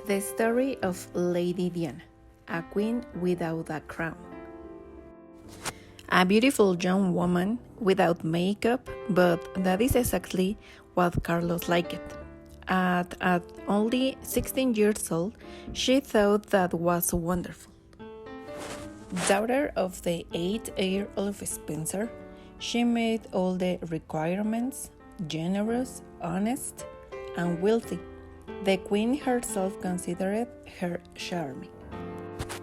The story of Lady Diana, a queen without a crown. A beautiful young woman without makeup, but that is exactly what Carlos liked. At only 16 years old, she thought that was wonderful. Daughter of the 8th Earl of Spencer, she made all the requirements, generous, honest, and wealthy. The queen herself considered her charming.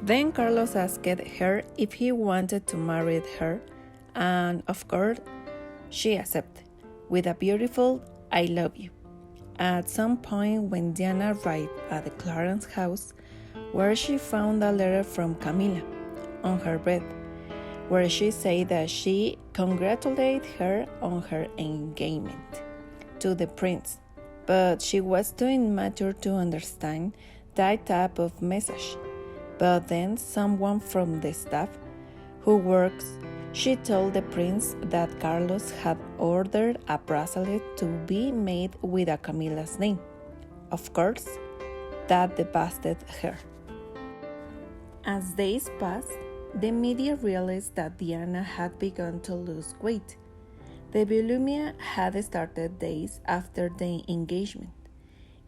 Then Carlos asked her if he wanted to marry her, and of course, she accepted, with a beautiful "I love you." At some point when Diana arrived at the Clarence house, where she found a letter from Camilla on her bed, where she said that she congratulated her on her engagement to the prince, but she was too immature to understand that type of message. But then someone from the staff who works, she told the prince that Carlos had ordered a bracelet to be made with a Camilla's name. Of course, that devastated her. As days passed, the media realized that Diana had begun to lose weight. The bulimia had started days after the engagement.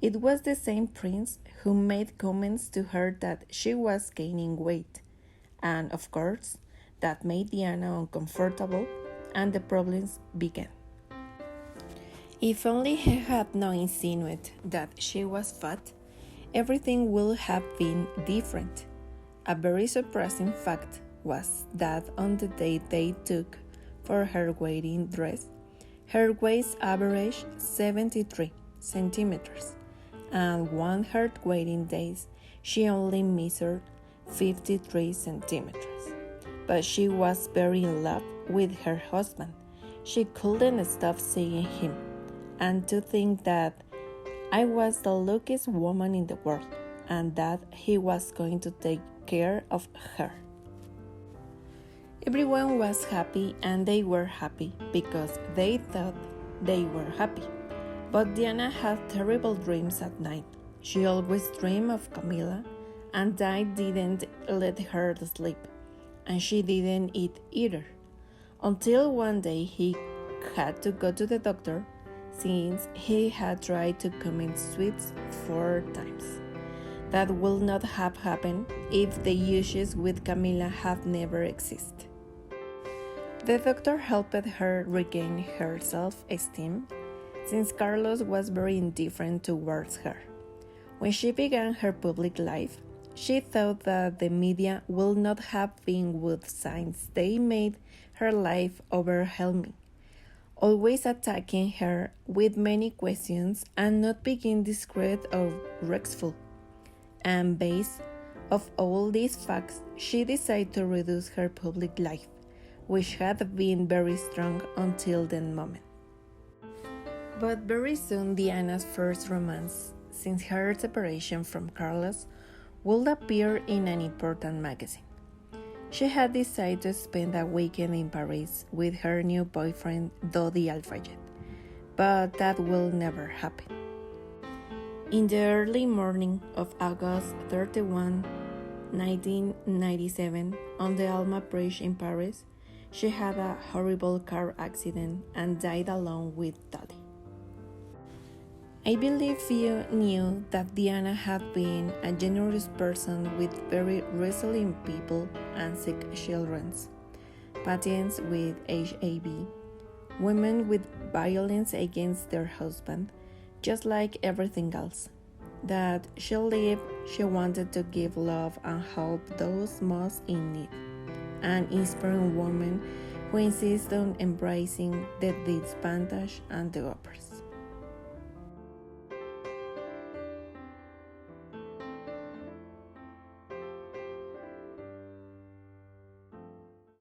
It was the same prince who made comments to her that she was gaining weight, and of course, that made Diana uncomfortable, and the problems began. If only he had not insinuated that she was fat, everything would have been different. A very surprising fact was that on the day they took for her wedding dress, her waist averaged 73 centimeters, and on her wedding days, she only measured 53 centimeters. But she was very in love with her husband. She couldn't stop seeing him, and to think that I was the luckiest woman in the world, and that he was going to take care of her. Everyone was happy, and they were happy because they thought they were happy. But Diana had terrible dreams at night. She always dreamed of Camilla, and that didn't let her sleep, and she didn't eat either. Until one day he had to go to the doctor since he had tried to commit suicide 4 times. That would not have happened if the issues with Camilla had never existed. The doctor helped her regain her self-esteem, since Carlos was very indifferent towards her. When she began her public life, she thought that the media would not have been good since they made her life overwhelming, always attacking her with many questions and not being discreet or respectful. And based off all these facts, she decided to reduce her public life, which had been very strong until that moment. But very soon Diana's first romance, since her separation from Carlos, would appear in an important magazine. She had decided to spend a weekend in Paris with her new boyfriend Dodi Alfayet, but that will never happen. In the early morning of August 31, 1997, on the Alma Bridge in Paris, she had a horrible car accident and died alone with Dodi. I believe you knew that Diana had been a generous person with very resilient people and sick children, patients with HIV, women with violence against their husband, just like everything else. That she lived, she wanted to give love and help those most in need, an inspiring woman who insists on embracing the disadvantaged and the oppressed.